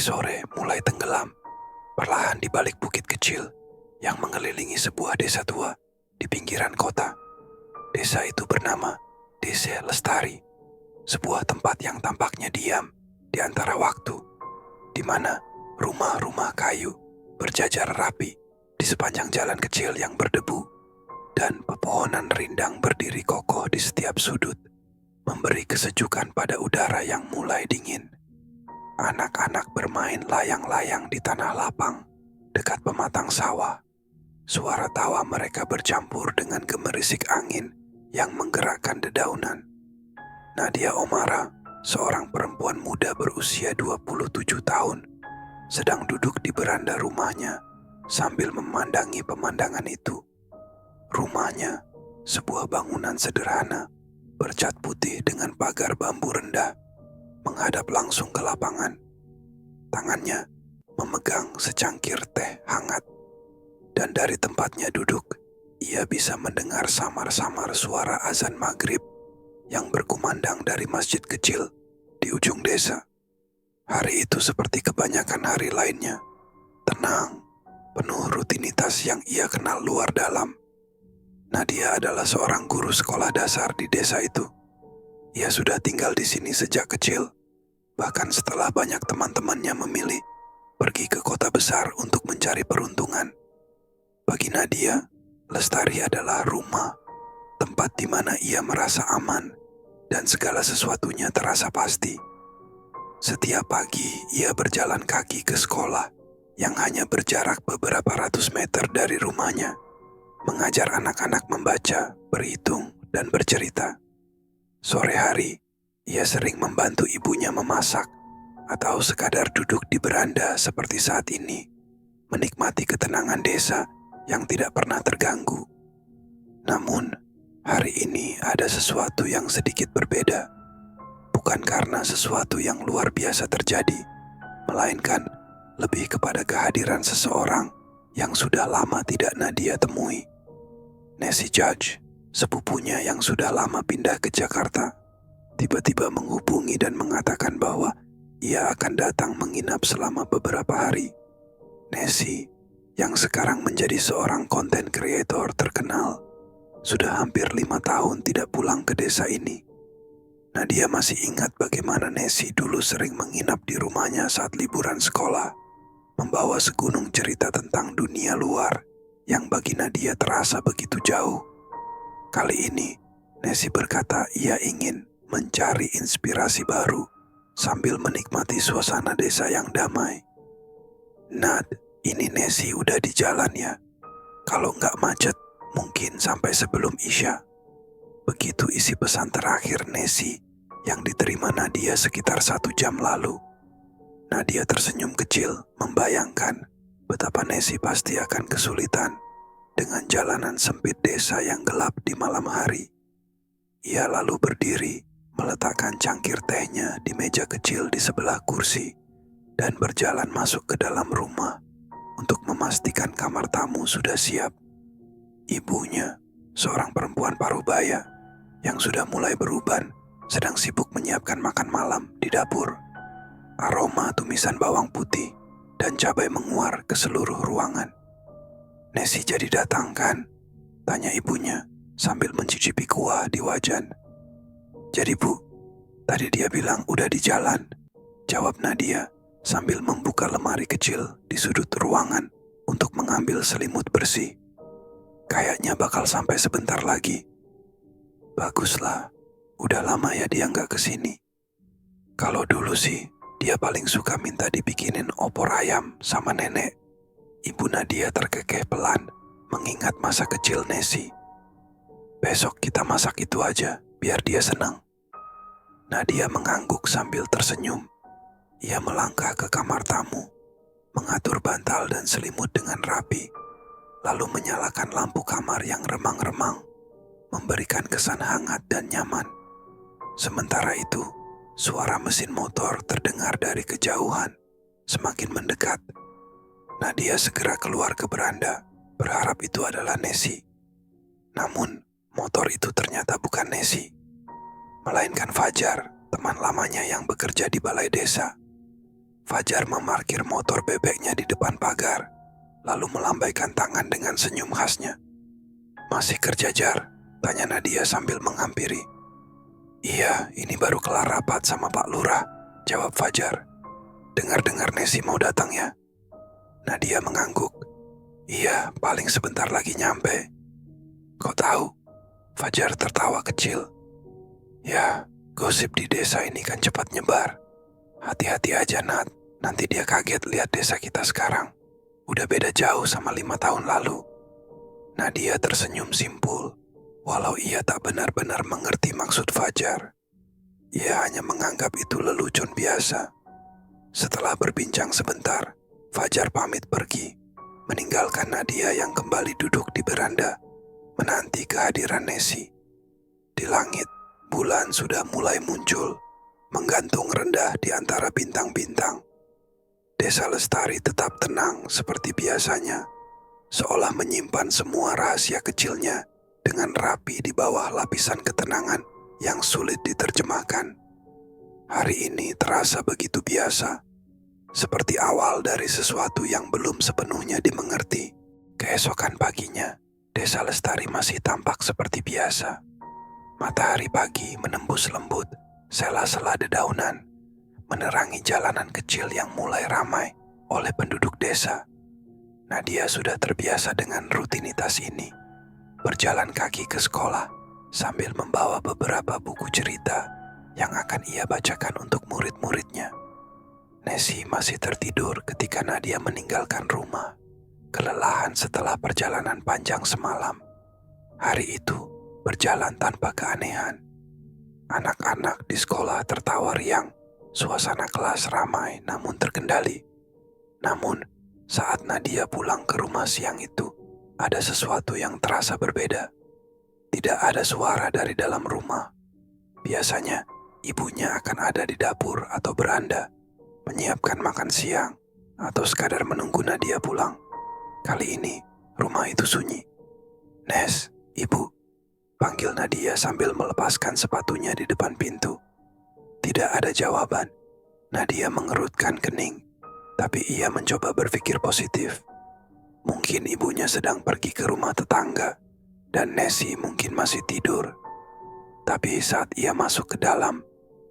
sore mulai tenggelam, perlahan di balik bukit kecil yang mengelilingi sebuah desa tua di pinggiran kota. Desa itu bernama Desa Lestari, sebuah tempat yang tampaknya diam di antara waktu, di mana rumah-rumah kayu berjajar rapi di sepanjang jalan kecil yang berdebu, dan pepohonan rindang berdiri kokoh di setiap sudut, memberi kesejukan pada udara yang mulai dingin. Anak-anak bermain layang-layang di tanah lapang dekat pematang sawah. Suara tawa mereka bercampur dengan gemerisik angin yang menggerakkan dedaunan. Nadia Omara, seorang perempuan muda berusia 27 tahun, sedang duduk di beranda rumahnya sambil memandangi pemandangan itu. Rumahnya, sebuah bangunan sederhana, bercat putih dengan pagar bambu rendah, menghadap langsung ke lapangan. Tangannya memegang secangkir teh hangat, dan dari tempatnya duduk, ia bisa mendengar samar-samar suara azan maghrib yang berkumandang dari masjid kecil di ujung desa. Hari itu seperti kebanyakan hari lainnya, tenang, penuh rutinitas yang ia kenal luar dalam. Nadia adalah seorang guru sekolah dasar di desa itu. Ia sudah tinggal di sini sejak kecil, bahkan setelah banyak teman-temannya memilih pergi ke kota besar untuk mencari peruntungan. Bagi Nadia, Lestari adalah rumah, tempat di mana ia merasa aman dan segala sesuatunya terasa pasti. Setiap pagi ia berjalan kaki ke sekolah yang hanya berjarak beberapa ratus meter dari rumahnya, mengajar anak-anak membaca, berhitung, dan bercerita. Sore hari, ia sering membantu ibunya memasak atau sekadar duduk di beranda seperti saat ini, menikmati ketenangan desa yang tidak pernah terganggu. Namun, hari ini ada sesuatu yang sedikit berbeda. Bukan karena sesuatu yang luar biasa terjadi, melainkan lebih kepada kehadiran seseorang yang sudah lama tidak Nadia temui. Nancy Judge, sepupunya yang sudah lama pindah ke Jakarta, tiba-tiba menghubungi dan mengatakan bahwa ia akan datang menginap selama beberapa hari. Nancy, yang sekarang menjadi seorang content creator terkenal, sudah hampir 5 tahun tidak pulang ke desa ini. Nadia masih ingat bagaimana Nancy dulu sering menginap di rumahnya saat liburan sekolah, membawa segunung cerita tentang dunia luar yang bagi Nadia terasa begitu jauh. Kali ini, Nancy berkata ia ingin mencari inspirasi baru sambil menikmati suasana desa yang damai. "Nad, ini Nancy udah di jalan ya. Kalau nggak macet, mungkin sampai sebelum Isya." Begitu isi pesan terakhir Nancy yang diterima Nadia sekitar 1 jam lalu. Nadia tersenyum kecil membayangkan betapa Nancy pasti akan kesulitan dengan jalanan sempit desa yang gelap di malam hari. Ia lalu berdiri, meletakkan cangkir tehnya di meja kecil di sebelah kursi, dan berjalan masuk ke dalam rumah untuk memastikan kamar tamu sudah siap. Ibunya, seorang perempuan parubaya yang sudah mulai beruban, sedang sibuk menyiapkan makan malam di dapur. Aroma tumisan bawang putih dan cabai menguar ke seluruh ruangan. "Nancy jadi datang kan?" tanya ibunya sambil mencicipi kuah di wajan. "Jadi Bu, tadi dia bilang udah di jalan," jawab Nadia sambil membuka lemari kecil di sudut ruangan untuk mengambil selimut bersih. "Kayaknya bakal sampai sebentar lagi." "Baguslah, udah lama ya dia nggak kesini. Kalau dulu sih, dia paling suka minta dibikinin opor ayam sama nenek." Ibu Nadia terkekeh pelan mengingat masa kecil Nancy. "Besok kita masak itu aja, biar dia senang." Nadia mengangguk sambil tersenyum. Ia melangkah ke kamar tamu, mengatur bantal dan selimut dengan rapi, lalu menyalakan lampu kamar yang remang-remang, memberikan kesan hangat dan nyaman. Sementara itu, suara mesin motor terdengar dari kejauhan, semakin mendekat. Nadia segera keluar ke beranda, berharap itu adalah Nancy. Namun, motor itu ternyata bukan Nancy, melainkan Fajar, teman lamanya yang bekerja di balai desa. Fajar memarkir motor bebeknya di depan pagar, lalu melambaikan tangan dengan senyum khasnya. "Masih kerja, Jar?" tanya Nadia sambil menghampiri. "Iya, ini baru kelar rapat sama Pak Lurah," jawab Fajar. "Dengar-dengar Nesi mau datang ya?" Nadia mengangguk. "Iya, paling sebentar lagi nyampe." "Kok tahu?" Fajar tertawa kecil. "Ya, gosip di desa ini kan cepat nyebar. Hati-hati aja, Nat. Nanti dia kaget lihat desa kita sekarang. Udah beda jauh sama 5 tahun lalu." Nadia tersenyum simpul, walau ia tak benar-benar mengerti maksud Fajar. Ia hanya menganggap itu lelucon biasa. Setelah berbincang sebentar, Fajar pamit pergi, meninggalkan Nadia yang kembali duduk di beranda, menanti kehadiran Nesi. Di langit, bulan sudah mulai muncul, menggantung rendah di antara bintang-bintang. Desa Lestari tetap tenang seperti biasanya, seolah menyimpan semua rahasia kecilnya dengan rapi di bawah lapisan ketenangan yang sulit diterjemahkan. Hari ini terasa begitu biasa, seperti awal dari sesuatu yang belum sepenuhnya dimengerti. Keesokan paginya, Desa Lestari masih tampak seperti biasa. Matahari pagi menembus lembut sela-sela dedaunan, menerangi jalanan kecil yang mulai ramai oleh penduduk desa. Nadia sudah terbiasa dengan rutinitas ini, berjalan kaki ke sekolah sambil membawa beberapa buku cerita yang akan ia bacakan untuk murid-muridnya. Nesi masih tertidur ketika Nadia meninggalkan rumah, kelelahan setelah perjalanan panjang semalam. Hari itu berjalan tanpa keanehan. Anak-anak di sekolah tertawa riang, suasana kelas ramai namun terkendali. Namun, saat Nadia pulang ke rumah siang itu, ada sesuatu yang terasa berbeda. Tidak ada suara dari dalam rumah. Biasanya, ibunya akan ada di dapur atau beranda, menyiapkan makan siang, atau sekadar menunggu Nadia pulang. Kali ini, rumah itu sunyi. "Nes, Ibu," panggil Nadia sambil melepaskan sepatunya di depan pintu. Tidak ada jawaban. Nadia mengerutkan kening, tapi ia mencoba berpikir positif. Mungkin ibunya sedang pergi ke rumah tetangga, dan Nesi mungkin masih tidur. Tapi saat ia masuk ke dalam,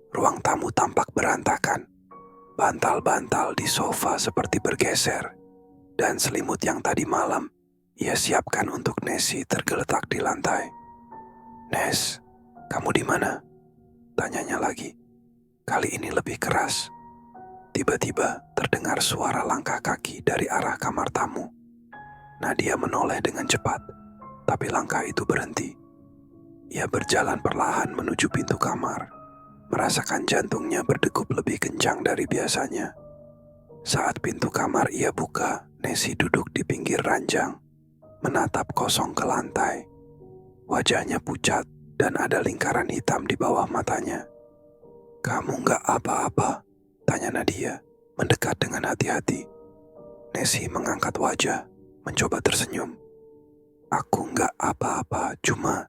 ruang tamu tampak berantakan. Bantal-bantal di sofa seperti bergeser, dan selimut yang tadi malam ia siapkan untuk Nesi tergeletak di lantai. "Nes, kamu di mana?" tanyanya lagi. Kali ini lebih keras. Tiba-tiba terdengar suara langkah kaki dari arah kamar tamu. Nadia menoleh dengan cepat, tapi langkah itu berhenti. Ia berjalan perlahan menuju pintu kamar, merasakan jantungnya berdegup lebih kencang dari biasanya. Saat pintu kamar ia buka, Nesi duduk di pinggir ranjang, menatap kosong ke lantai. Wajahnya pucat dan ada lingkaran hitam di bawah matanya. "Kamu nggak apa-apa?" tanya Nadia, mendekat dengan hati-hati. Nesi mengangkat wajah, mencoba tersenyum. "Aku nggak apa-apa, cuma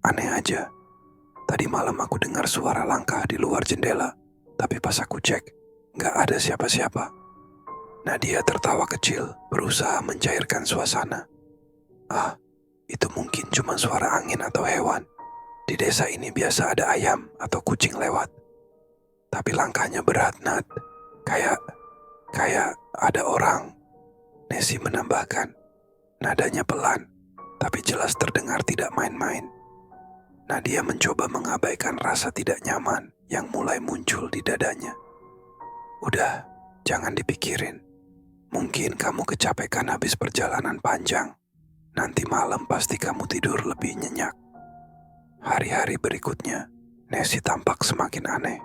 aneh aja. Tadi malam aku dengar suara langkah di luar jendela, tapi pas aku cek, nggak ada siapa-siapa." Nadia tertawa kecil, berusaha mencairkan suasana. "Ah, itu mungkin cuma suara angin atau hewan. Di desa ini biasa ada ayam atau kucing lewat. Tapi langkahnya berat, Nat. Kayak ada orang." Nesi menambahkan. Nadanya pelan, tapi jelas terdengar tidak main-main. Nadia mencoba mengabaikan rasa tidak nyaman yang mulai muncul di dadanya. "Udah, jangan dipikirin. Mungkin kamu kecapekan habis perjalanan panjang. Nanti malam pasti kamu tidur lebih nyenyak." Hari-hari berikutnya, Nesi tampak semakin aneh.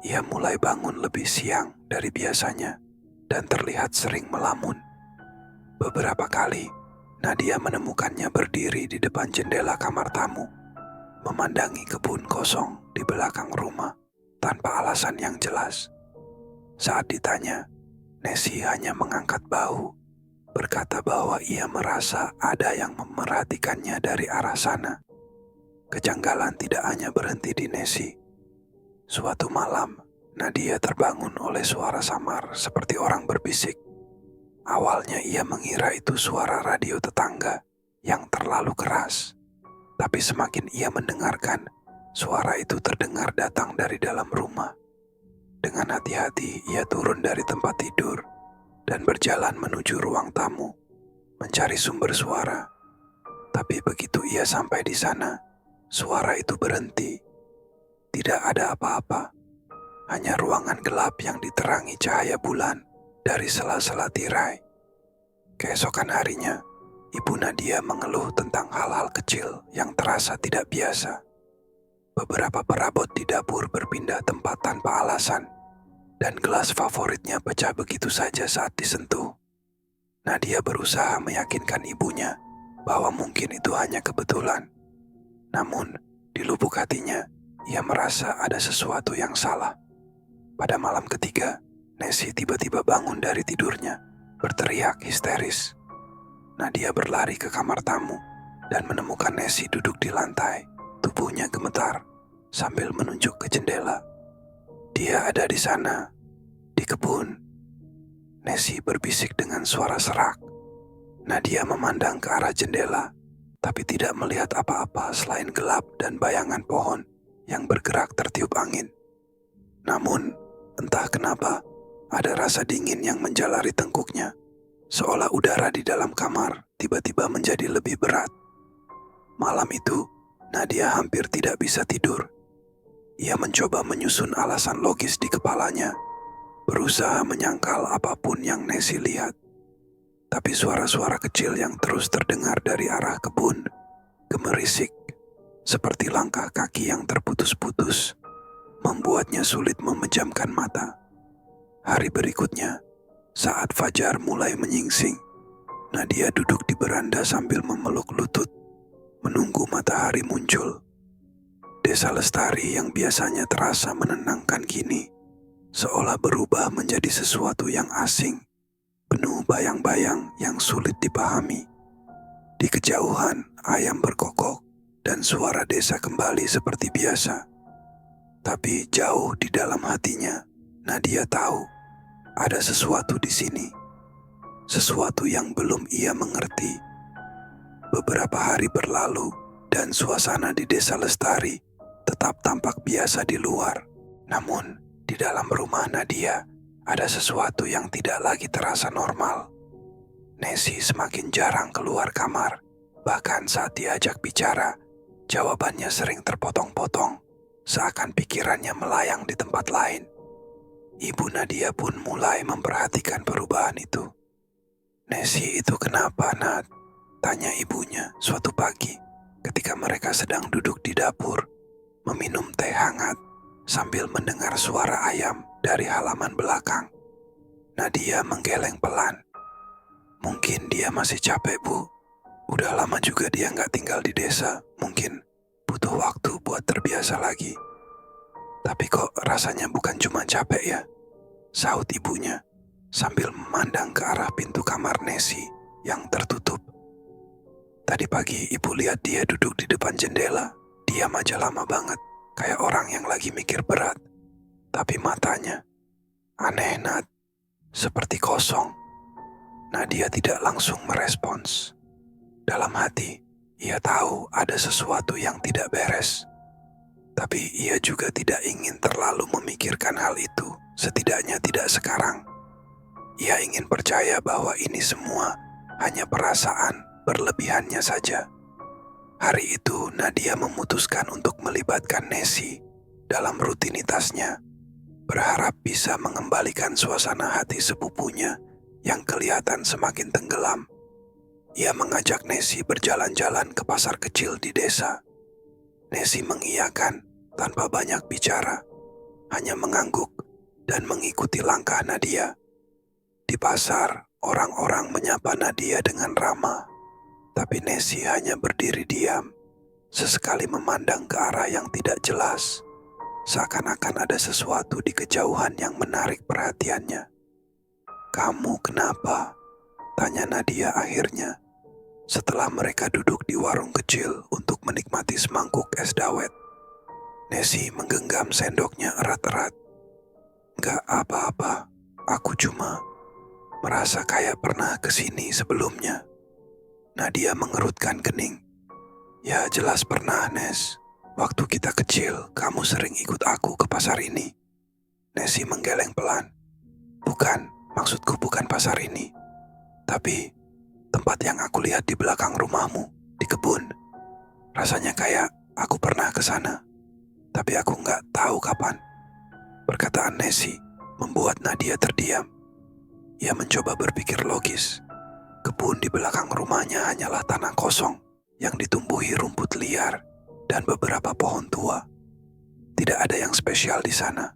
Ia mulai bangun lebih siang dari biasanya dan terlihat sering melamun. Beberapa kali, Nadia menemukannya berdiri di depan jendela kamar tamu, memandangi kebun kosong di belakang rumah tanpa alasan yang jelas. Saat ditanya, Nesi hanya mengangkat bahu, berkata bahwa ia merasa ada yang memerhatikannya dari arah sana. Kejanggalan tidak hanya berhenti di Nesi. Suatu malam, Nadia terbangun oleh suara samar seperti orang berbisik. Awalnya ia mengira itu suara radio tetangga yang terlalu keras. Tapi semakin ia mendengarkan, suara itu terdengar datang dari dalam rumah. Dengan hati-hati ia turun dari tempat tidur dan berjalan menuju ruang tamu, mencari sumber suara. Tapi begitu ia sampai di sana, suara itu berhenti. Tidak ada apa-apa, hanya ruangan gelap yang diterangi cahaya bulan dari sela-sela tirai. Keesokan harinya, Ibu Nadia mengeluh tentang hal-hal kecil yang terasa tidak biasa. Beberapa perabot di dapur berpindah tempat tanpa alasan, dan gelas favoritnya pecah begitu saja saat disentuh. Nadia berusaha meyakinkan ibunya bahwa mungkin itu hanya kebetulan. Namun, di lubuk hatinya, ia merasa ada sesuatu yang salah. Pada malam ketiga, Nessie tiba-tiba bangun dari tidurnya, berteriak histeris. Nadia berlari ke kamar tamu dan menemukan Nessie duduk di lantai. Tubuhnya gemetar sambil menunjuk ke jendela. Dia ada di sana, di kebun. Nessie berbisik dengan suara serak. Nadia memandang ke arah jendela, tapi tidak melihat apa-apa selain gelap dan bayangan pohon yang bergerak tertiup angin. Namun, entah kenapa, ada rasa dingin yang menjalari tengkuknya, seolah udara di dalam kamar tiba-tiba menjadi lebih berat. Malam itu, Nadia hampir tidak bisa tidur. Ia mencoba menyusun alasan logis di kepalanya, berusaha menyangkal apapun yang Nessie lihat. Tapi suara-suara kecil yang terus terdengar dari arah kebun gemerisik, seperti langkah kaki yang terputus-putus, membuatnya sulit memejamkan mata. Hari berikutnya, saat fajar mulai menyingsing, Nadia duduk di beranda sambil memeluk lutut, menunggu matahari muncul. Desa Lestari yang biasanya terasa menenangkan kini, seolah berubah menjadi sesuatu yang asing, penuh bayang-bayang yang sulit dipahami. Di kejauhan, ayam berkokok dan suara desa kembali seperti biasa. Tapi jauh di dalam hatinya, Nadia tahu ada sesuatu di sini, sesuatu yang belum ia mengerti. Beberapa hari berlalu dan suasana di Desa Lestari tetap tampak biasa di luar. Namun, di dalam rumah Nadia ada sesuatu yang tidak lagi terasa normal. Nessie semakin jarang keluar kamar. Bahkan saat diajak bicara, jawabannya sering terpotong-potong, seakan pikirannya melayang di tempat lain. Ibu Nadia pun mulai memperhatikan perubahan itu. "Nessie itu kenapa, Nat?" tanya ibunya suatu pagi ketika mereka sedang duduk di dapur, meminum teh hangat sambil mendengar suara ayam dari halaman belakang. Nadia menggeleng pelan. "Mungkin dia masih capek, Bu. Udah lama juga dia nggak tinggal di desa. Mungkin butuh waktu buat terbiasa lagi." "Tapi kok rasanya bukan cuma capek ya?" sahut ibunya sambil memandang ke arah pintu kamar Nessie yang tertutup. "Tadi pagi ibu lihat dia duduk di depan jendela, diam aja lama banget, kayak orang yang lagi mikir berat. Tapi matanya, aneh Nat, seperti kosong." Nadia tidak langsung merespons. Dalam hati, ia tahu ada sesuatu yang tidak beres. Tapi ia juga tidak ingin terlalu memikirkan hal itu, setidaknya tidak sekarang. Ia ingin percaya bahwa ini semua hanya perasaan berlebihannya saja. Hari itu Nadia memutuskan untuk melibatkan Nessie dalam rutinitasnya, berharap bisa mengembalikan suasana hati sepupunya yang kelihatan semakin tenggelam. Ia mengajak Nessie berjalan-jalan ke pasar kecil di desa. Nessie mengiyakan tanpa banyak bicara, hanya mengangguk dan mengikuti langkah Nadia. Di pasar, orang-orang menyapa Nadia dengan ramah, tapi Nessie hanya berdiri diam, sesekali memandang ke arah yang tidak jelas, seakan-akan ada sesuatu di kejauhan yang menarik perhatiannya. "Kamu kenapa?" tanya Nadia akhirnya, setelah mereka duduk di warung kecil untuk menikmati semangkuk es dawet. Nessie menggenggam sendoknya erat-erat. Gak apa-apa, aku cuma merasa kayak pernah kesini sebelumnya. Nadia mengerutkan kening. Ya jelas pernah, Nes. Waktu kita kecil, kamu sering ikut aku ke pasar ini. Nesi menggeleng pelan. Bukan, maksudku bukan pasar ini. Tapi tempat yang aku lihat di belakang rumahmu, di kebun. Rasanya kayak aku pernah ke sana, tapi aku nggak tahu kapan. Perkataan Nesi membuat Nadia terdiam. Ia mencoba berpikir logis. Kebun di belakang rumahnya hanyalah tanah kosong yang ditumbuhi rumput liar dan beberapa pohon tua. Tidak ada yang spesial di sana,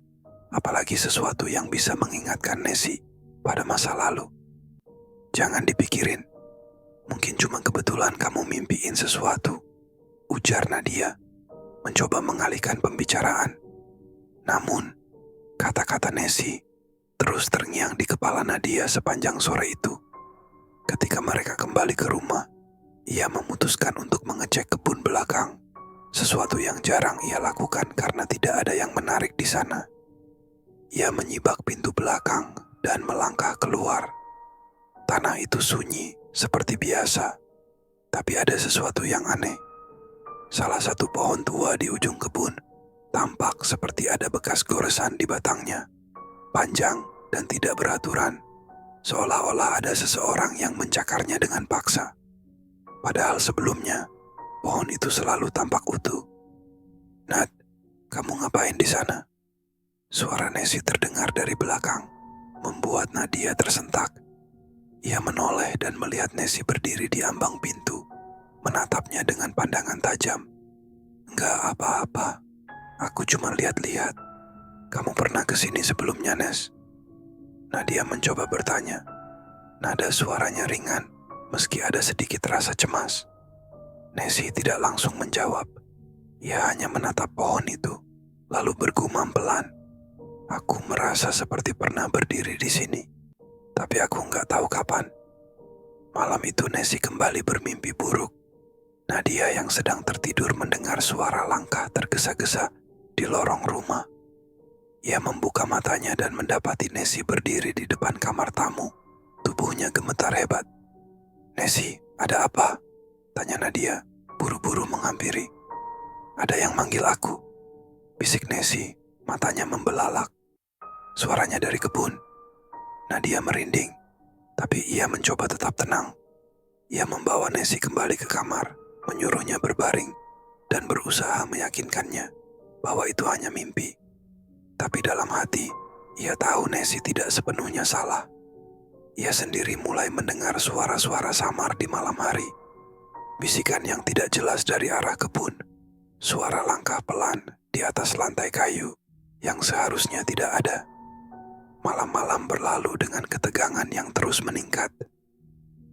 apalagi sesuatu yang bisa mengingatkan Nesi pada masa lalu. Jangan dipikirin, mungkin cuma kebetulan kamu mimpiin sesuatu, ujar Nadia, mencoba mengalihkan pembicaraan. Namun, kata-kata Nesi terus terngiang di kepala Nadia sepanjang sore itu. Ketika mereka kembali ke rumah, ia memutuskan untuk mengecek kebun belakang, sesuatu yang jarang ia lakukan karena tidak ada yang menarik di sana. Ia menyibak pintu belakang dan melangkah keluar. Tanah itu sunyi seperti biasa, tapi ada sesuatu yang aneh. Salah satu pohon tua di ujung kebun tampak seperti ada bekas goresan di batangnya, panjang dan tidak beraturan, seolah-olah ada seseorang yang mencakarnya dengan paksa. Padahal sebelumnya, pohon itu selalu tampak utuh. Nat, kamu ngapain di sana? Suara Nesi terdengar dari belakang, membuat Nadia tersentak. Ia menoleh dan melihat Nesi berdiri di ambang pintu, menatapnya dengan pandangan tajam. Enggak apa-apa, aku cuma lihat-lihat. Kamu pernah kesini sebelumnya, Nes? Nadia mencoba bertanya. Nada suaranya ringan, meski ada sedikit rasa cemas. Nesi tidak langsung menjawab. Ia hanya menatap pohon itu, lalu bergumam pelan. Aku merasa seperti pernah berdiri di sini, tapi aku nggak tahu kapan. Malam itu Nesi kembali bermimpi buruk. Nadia yang sedang tertidur mendengar suara langkah tergesa-gesa di lorong rumah. Ia membuka matanya dan mendapati Nesi berdiri di depan kamar tamu. Tubuhnya gemetar hebat. Nesi, ada apa? Tanya Nadia, buru-buru menghampiri. Ada yang manggil aku, bisik Nesi, matanya membelalak. Suaranya dari kebun. Nadia merinding, tapi ia mencoba tetap tenang. Ia membawa Nesi kembali ke kamar, menyuruhnya berbaring, dan berusaha meyakinkannya bahwa itu hanya mimpi. Tapi dalam hati, ia tahu Nesi tidak sepenuhnya salah. Ia sendiri mulai mendengar suara-suara samar di malam hari. Bisikan yang tidak jelas dari arah kebun. Suara langkah pelan di atas lantai kayu yang seharusnya tidak ada. Malam-malam berlalu dengan ketegangan yang terus meningkat.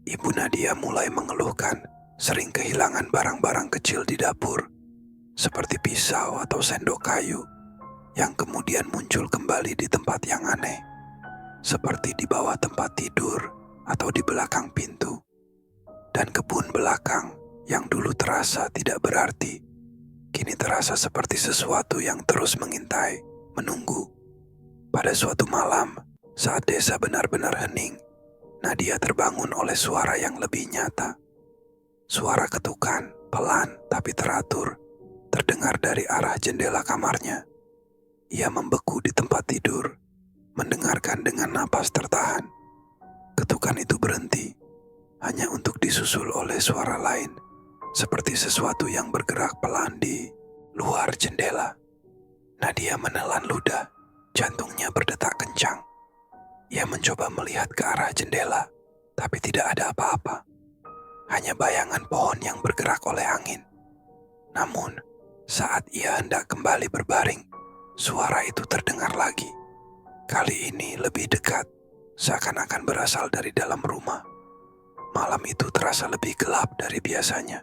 Ibu Nadia mulai mengeluhkan sering kehilangan barang-barang kecil di dapur, seperti pisau atau sendok kayu, yang kemudian muncul kembali di tempat yang aneh, seperti di bawah tempat tidur atau di belakang pintu. Dan kebun belakang yang dulu terasa tidak berarti, kini terasa seperti sesuatu yang terus mengintai, menunggu. Pada suatu malam, saat desa benar-benar hening, Nadia terbangun oleh suara yang lebih nyata. Suara ketukan, pelan tapi teratur, terdengar dari arah jendela kamarnya. Ia membeku di tempat tidur, mendengarkan dengan napas tertahan. Ketukan itu berhenti, hanya untuk disusul oleh suara lain, seperti sesuatu yang bergerak pelan di luar jendela. Nadia menelan ludah, jantungnya berdetak kencang. Ia mencoba melihat ke arah jendela, tapi tidak ada apa-apa. Hanya bayangan pohon yang bergerak oleh angin. Namun, saat ia hendak kembali berbaring, suara itu terdengar lagi. Kali ini lebih dekat, seakan-akan berasal dari dalam rumah. Malam itu terasa lebih gelap dari biasanya.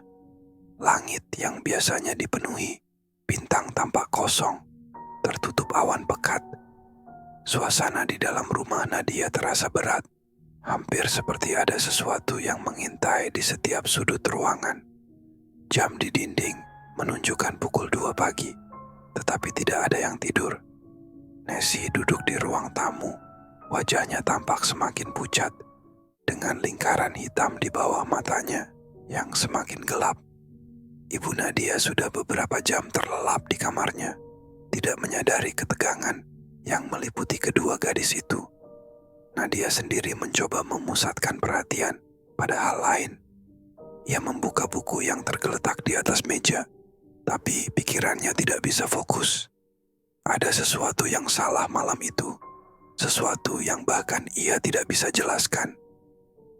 Langit yang biasanya dipenuhi bintang tampak kosong, tertutup awan pekat. Suasana di dalam rumah Nadia terasa berat, hampir seperti ada sesuatu yang mengintai di setiap sudut ruangan. Jam di dinding menunjukkan pukul 2 pagi, tetapi tidak ada yang tidur. Nessie duduk di ruang tamu. Wajahnya tampak semakin pucat, dengan lingkaran hitam di bawah matanya yang semakin gelap. Ibu Nadia sudah beberapa jam terlelap di kamarnya, tidak menyadari ketegangan yang meliputi kedua gadis itu. Nadia sendiri mencoba memusatkan perhatian pada hal lain. Ia membuka buku yang tergeletak di atas meja, tapi pikirannya tidak bisa fokus. Ada sesuatu yang salah malam itu, sesuatu yang bahkan ia tidak bisa jelaskan.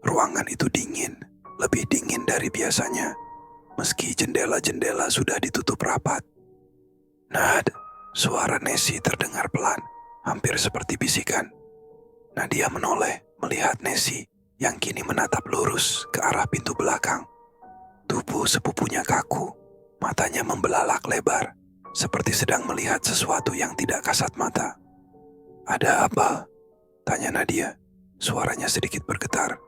Ruangan itu dingin, lebih dingin dari biasanya, meski jendela-jendela sudah ditutup rapat. "Nad," suara Nessie terdengar pelan, hampir seperti bisikan. Nadia menoleh melihat Nessie yang kini menatap lurus ke arah pintu belakang. Tubuh sepupunya kaku, matanya membelalak lebar, seperti sedang melihat sesuatu yang tidak kasat mata. "Ada apa?" tanya Nadia, suaranya sedikit bergetar.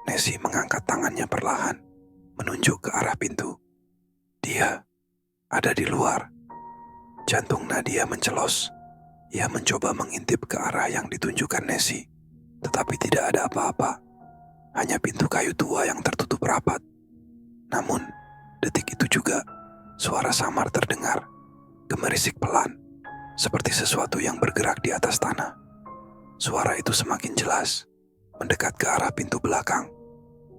Nessie mengangkat tangannya perlahan, menunjuk ke arah pintu. "Dia ada di luar." Jantung Nadia mencelos. Ia mencoba mengintip ke arah yang ditunjukkan Nessie, tetapi tidak ada apa-apa. Hanya pintu kayu tua yang tertutup rapat. Namun, detik itu juga, suara samar terdengar, gemerisik pelan, seperti sesuatu yang bergerak di atas tanah. Suara itu semakin jelas, mendekat ke arah pintu belakang.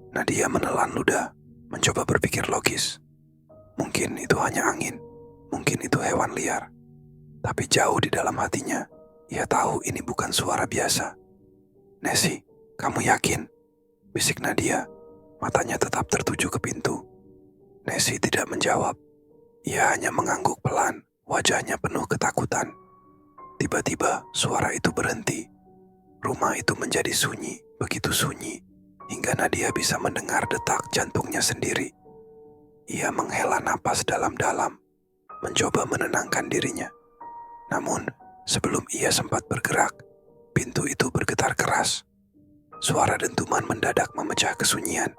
Nadia menelan ludah, mencoba berpikir logis. Mungkin itu hanya angin, mungkin itu hewan liar. Tapi jauh di dalam hatinya, ia tahu ini bukan suara biasa. "Nessie, kamu yakin?" bisik Nadia, matanya tetap tertuju ke pintu. Nessie tidak menjawab. Ia hanya mengangguk pelan, wajahnya penuh ketakutan. Tiba-tiba suara itu berhenti. Rumah itu menjadi sunyi, begitu sunyi, hingga Nadia bisa mendengar detak jantungnya sendiri. Ia menghela napas dalam-dalam, mencoba menenangkan dirinya. Namun, sebelum ia sempat bergerak, pintu itu bergetar keras. Suara dentuman mendadak memecah kesunyian,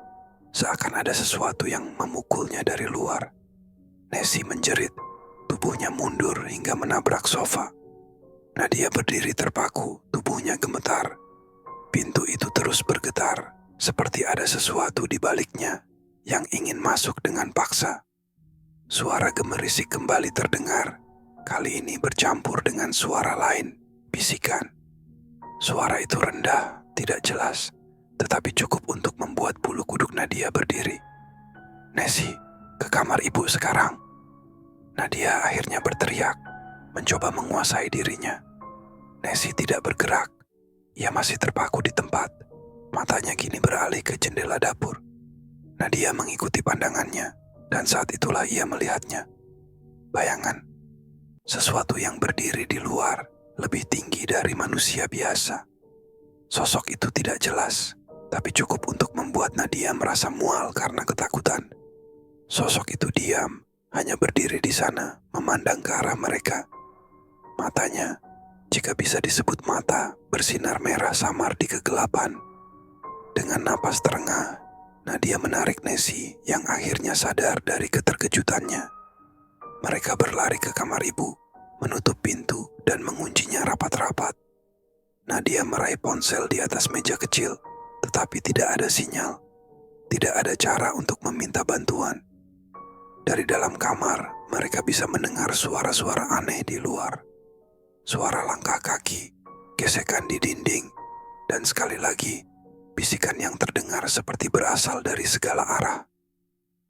seakan ada sesuatu yang memukulnya dari luar. Nessie menjerit, tubuhnya mundur hingga menabrak sofa. Nadia berdiri terpaku, tubuhnya gemetar. Pintu itu terus bergetar, seperti ada sesuatu di baliknya yang ingin masuk dengan paksa. Suara gemerisik kembali terdengar, kali ini bercampur dengan suara lain, bisikan. Suara itu rendah, tidak jelas, tetapi cukup untuk membuat bulu kuduk Nadia berdiri. "Nessie, ke kamar ibu sekarang." Nadia akhirnya berteriak, mencoba menguasai dirinya. Nessie tidak bergerak. Ia masih terpaku di tempat. Matanya kini beralih ke jendela dapur. Nadia mengikuti pandangannya, dan saat itulah ia melihatnya. Bayangan, sesuatu yang berdiri di luar, lebih tinggi dari manusia biasa. Sosok itu tidak jelas, tapi cukup untuk membuat Nadia merasa mual karena ketakutan. Sosok itu diam, hanya berdiri di sana, memandang ke arah mereka. Matanya, jika bisa disebut mata, bersinar merah samar di kegelapan. Dengan napas terengah, Nadia menarik Nessie yang akhirnya sadar dari keterkejutannya. Mereka berlari ke kamar ibu, menutup pintu dan menguncinya rapat-rapat. Nadia meraih ponsel di atas meja kecil, tetapi tidak ada sinyal. Tidak ada cara untuk meminta bantuan. Dari dalam kamar, mereka bisa mendengar suara-suara aneh di luar. Suara langkah kaki, gesekan di dinding, dan sekali lagi, bisikan yang terdengar seperti berasal dari segala arah.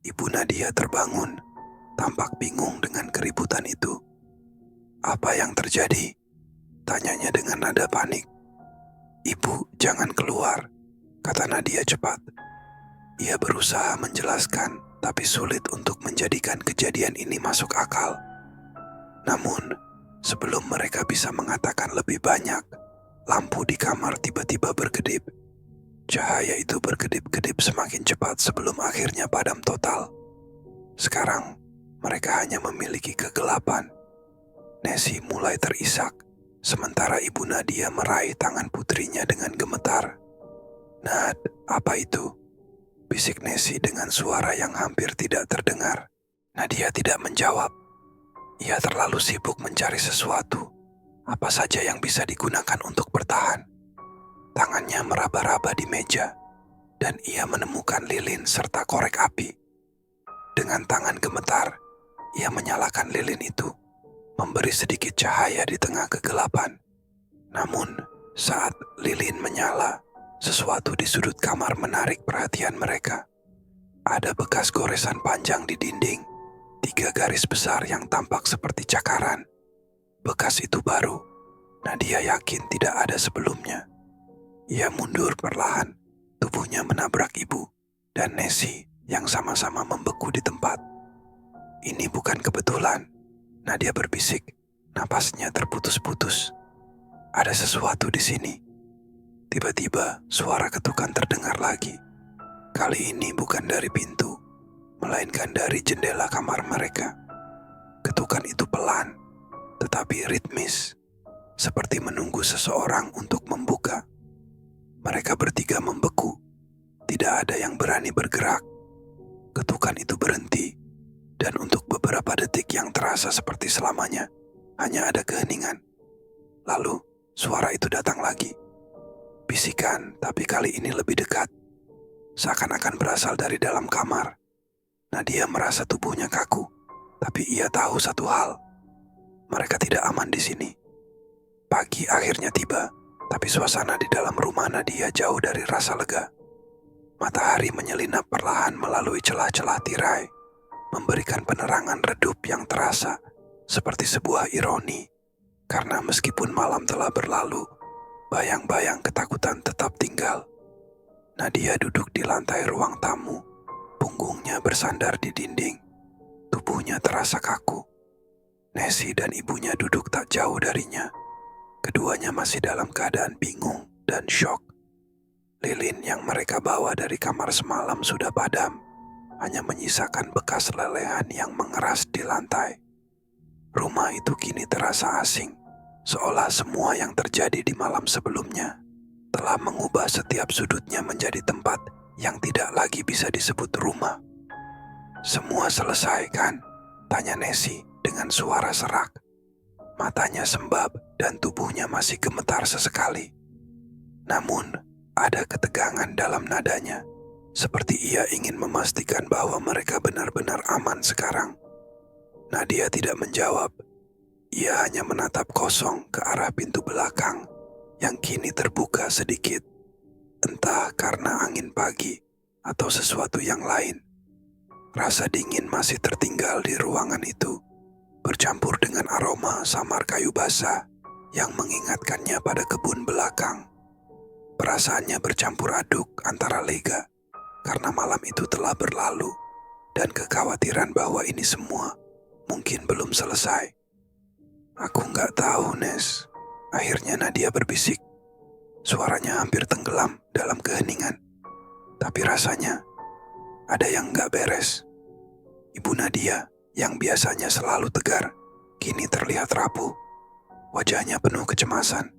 Ibu Nadia terbangun, tampak bingung dengan keributan itu. "Apa yang terjadi?" tanyanya dengan nada panik. "Ibu, jangan keluar," kata Nadia cepat. Ia berusaha menjelaskan, tapi sulit untuk menjadikan kejadian ini masuk akal. Namun, sebelum mereka bisa mengatakan lebih banyak, lampu di kamar tiba-tiba berkedip. Cahaya itu berkedip-kedip semakin cepat sebelum akhirnya padam total. Sekarang, mereka hanya memiliki kegelapan. Nessie mulai terisak, sementara Ibu Nadia meraih tangan putrinya dengan gemetar. "Nad, apa itu?" bisik Nessie dengan suara yang hampir tidak terdengar. Nadia tidak menjawab. Ia terlalu sibuk mencari sesuatu. apa saja yang bisa digunakan untuk bertahan. Tangannya meraba-raba di meja, dan ia menemukan lilin serta korek api. Dengan tangan gemetar, ia menyalakan lilin itu, memberi sedikit cahaya di tengah kegelapan. Namun, saat lilin menyala, sesuatu di sudut kamar menarik perhatian mereka. Ada bekas goresan panjang di dinding, 3 garis besar yang tampak seperti cakaran. Bekas itu baru. Nadia yakin tidak ada sebelumnya. Ia mundur perlahan, tubuhnya menabrak ibu dan Nessie yang sama-sama membeku di tempat. Ini bukan kebetulan, Nadia berbisik, napasnya terputus-putus. Ada sesuatu di sini. Tiba-tiba suara ketukan terdengar lagi. Kali ini bukan dari pintu, melainkan dari jendela kamar mereka. Ketukan itu pelan, tetapi ritmis, seperti menunggu seseorang untuk membuka. Mereka bertiga membeku, tidak ada yang berani bergerak. Ketukan itu berhenti, dan untuk beberapa detik yang terasa seperti selamanya, hanya ada keheningan. Lalu, suara itu datang lagi. Bisikan, tapi kali ini lebih dekat. Seakan-akan berasal dari dalam kamar. Nadia merasa tubuhnya kaku, tapi ia tahu satu hal. Mereka tidak aman di sini. Pagi akhirnya tiba, tapi suasana di dalam rumah Nadia jauh dari rasa lega. Matahari menyelinap perlahan melalui celah-celah tirai, memberikan penerangan redup yang terasa seperti sebuah ironi. Karena meskipun malam telah berlalu, bayang-bayang ketakutan tetap tinggal. Nadia duduk di lantai ruang tamu, punggungnya bersandar di dinding, tubuhnya terasa kaku. Nessie dan ibunya duduk tak jauh darinya. Keduanya masih dalam keadaan bingung dan syok. Lilin yang mereka bawa dari kamar semalam sudah padam, hanya menyisakan bekas lelehan yang mengeras di lantai. Rumah itu kini terasa asing, seolah semua yang terjadi di malam sebelumnya telah mengubah setiap sudutnya menjadi tempat yang tidak lagi bisa disebut rumah. "Semua selesai kan?" tanya Nessie dengan suara serak. Matanya sembab dan tubuhnya masih gemetar sesekali. Namun, ada ketegangan dalam nadanya, seperti ia ingin memastikan bahwa mereka benar-benar aman sekarang. Nadia tidak menjawab. Ia hanya menatap kosong ke arah pintu belakang yang kini terbuka sedikit, entah karena angin pagi atau sesuatu yang lain. Rasa dingin masih tertinggal di ruangan itu, bercampur dengan aroma samar kayu basah yang mengingatkannya pada kebun belakang. Perasaannya bercampur aduk antara lega karena malam itu telah berlalu dan kekhawatiran bahwa ini semua mungkin belum selesai. "Aku nggak tahu, Nes," akhirnya Nadia berbisik. Suaranya hampir tenggelam dalam keheningan. Tapi rasanya ada yang nggak beres. Ibu Nadia yang biasanya selalu tegar, kini terlihat rapuh. Wajahnya penuh kecemasan,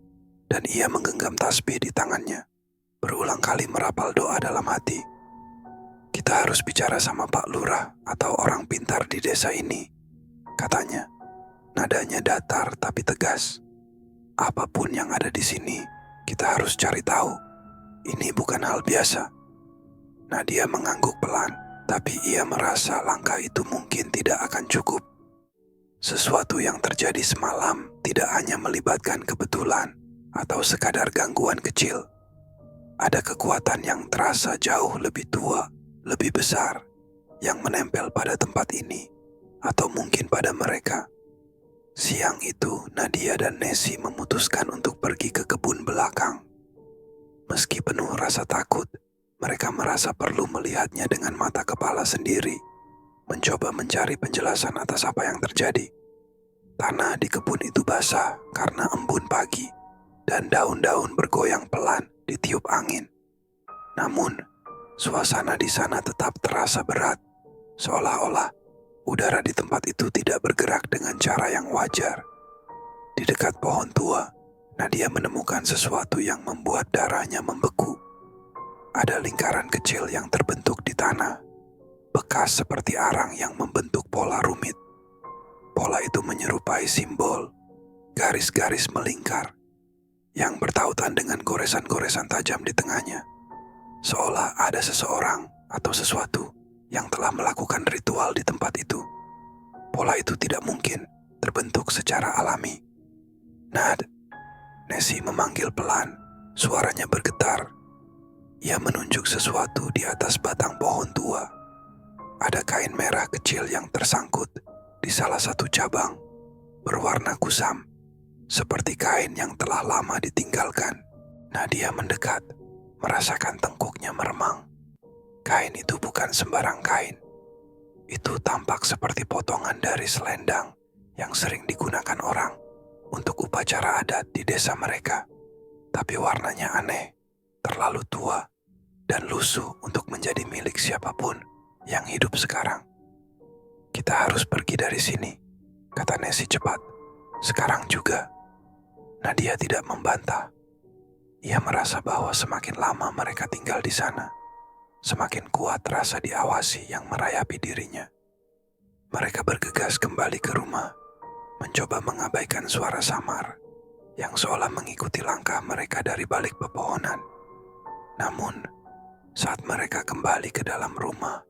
dan ia menggenggam tasbih di tangannya, berulang kali merapal doa dalam hati. "Kita harus bicara sama Pak Lurah atau orang pintar di desa ini," katanya. Nadanya datar tapi tegas. "Apapun yang ada di sini, kita harus cari tahu. Ini bukan hal biasa." Nadia mengangguk pelan, tapi ia merasa langkah itu mungkin tidak akan cukup. Sesuatu yang terjadi semalam tidak hanya melibatkan kebetulan atau sekadar gangguan kecil. Ada kekuatan yang terasa jauh lebih tua, lebih besar, yang menempel pada tempat ini, atau mungkin pada mereka. Siang itu, Nadia dan Nessie memutuskan untuk pergi ke kebun belakang. Meski penuh rasa takut, mereka merasa perlu melihatnya dengan mata kepala sendiri, mencoba mencari penjelasan atas apa yang terjadi. Tanah di kebun itu basah karena embun pagi, dan daun-daun bergoyang pelan ditiup angin. Namun, suasana di sana tetap terasa berat, seolah-olah udara di tempat itu tidak bergerak dengan cara yang wajar. Di dekat pohon tua, Nadia menemukan sesuatu yang membuat darahnya membeku. Ada lingkaran kecil yang terbentuk di tanah, bekas seperti arang yang membentuk pola rumit. Pola itu menyerupai simbol, garis-garis melingkar yang bertautan dengan goresan-goresan tajam di tengahnya. Seolah ada seseorang atau sesuatu yang telah melakukan ritual di tempat itu. Pola itu tidak mungkin terbentuk secara alami. Nad, Nessie memanggil pelan, suaranya bergetar. Ia menunjuk sesuatu di atas batang pohon tua. Ada kain merah kecil yang tersangkut di salah satu cabang, berwarna kusam, seperti kain yang telah lama ditinggalkan. Nadia mendekat, merasakan tengkuknya meremang. Kain itu bukan sembarang kain. Itu tampak seperti potongan dari selendang yang sering digunakan orang untuk upacara adat di desa mereka. Tapi warnanya aneh, terlalu tua, dan lusuh untuk menjadi milik siapapun yang hidup sekarang. Kita harus pergi dari sini, kata Nessie cepat. Sekarang juga. Nadia tidak membantah. Ia merasa bahwa semakin lama mereka tinggal di sana, semakin kuat rasa diawasi yang merayapi dirinya. Mereka bergegas kembali ke rumah, mencoba mengabaikan suara samar yang seolah mengikuti langkah mereka dari balik pepohonan. Namun, saat mereka kembali ke dalam rumah,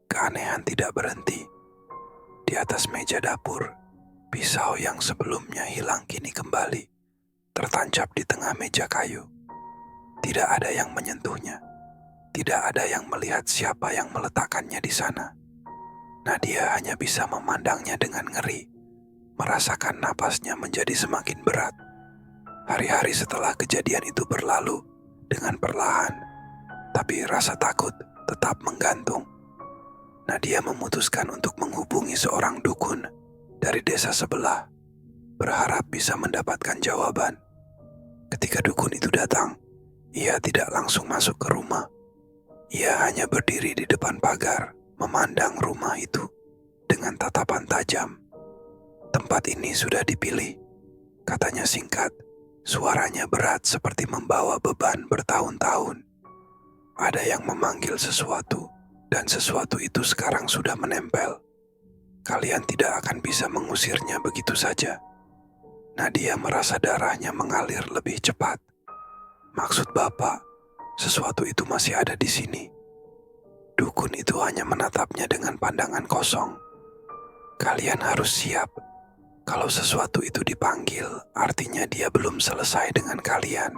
keanehan tidak berhenti. Di atas meja dapur, pisau yang sebelumnya hilang kini kembali, tertancap di tengah meja kayu. Tidak ada yang menyentuhnya. Tidak ada yang melihat siapa yang meletakkannya di sana. Nadia hanya bisa memandangnya dengan ngeri, merasakan napasnya menjadi semakin berat. Hari-hari setelah kejadian itu berlalu dengan perlahan, tapi rasa takut tetap menggantung. Nadia memutuskan untuk menghubungi seorang dukun dari desa sebelah, berharap bisa mendapatkan jawaban. Ketika dukun itu datang, ia tidak langsung masuk ke rumah. Ia hanya berdiri di depan pagar, memandang rumah itu dengan tatapan tajam. Tempat ini sudah dipilih, katanya singkat. Suaranya berat seperti membawa beban bertahun-tahun. Ada yang memanggil sesuatu, dan sesuatu itu sekarang sudah menempel. Kalian tidak akan bisa mengusirnya begitu saja. Nadia merasa darahnya mengalir lebih cepat. Maksud Bapak, sesuatu itu masih ada di sini. Dukun itu hanya menatapnya dengan pandangan kosong. Kalian harus siap. Kalau sesuatu itu dipanggil, artinya dia belum selesai dengan kalian.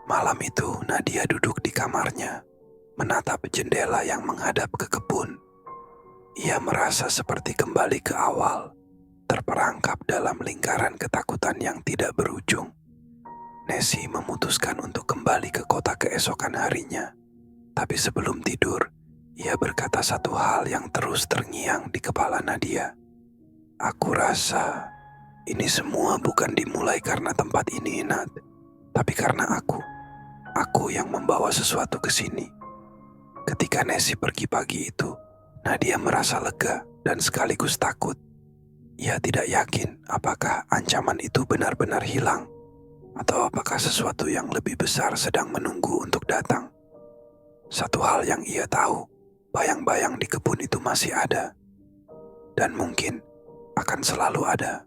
Malam itu, Nadia duduk di kamarnya, menatap jendela yang menghadap ke kebun. Ia merasa seperti kembali ke awal, terperangkap dalam lingkaran ketakutan yang tidak berujung. Nessie memutuskan untuk kembali ke kota keesokan harinya. Tapi sebelum tidur, ia berkata satu hal yang terus terngiang di kepala Nadia. Aku rasa ini semua bukan dimulai karena tempat ini, Nad, tapi karena aku. Aku yang membawa sesuatu ke sini. Ketika Nessie pergi pagi itu, Nadia merasa lega dan sekaligus takut. Ia tidak yakin apakah ancaman itu benar-benar hilang, atau apakah sesuatu yang lebih besar sedang menunggu untuk datang. Satu hal yang ia tahu, bayang-bayang di kebun itu masih ada. Dan mungkin akan selalu ada.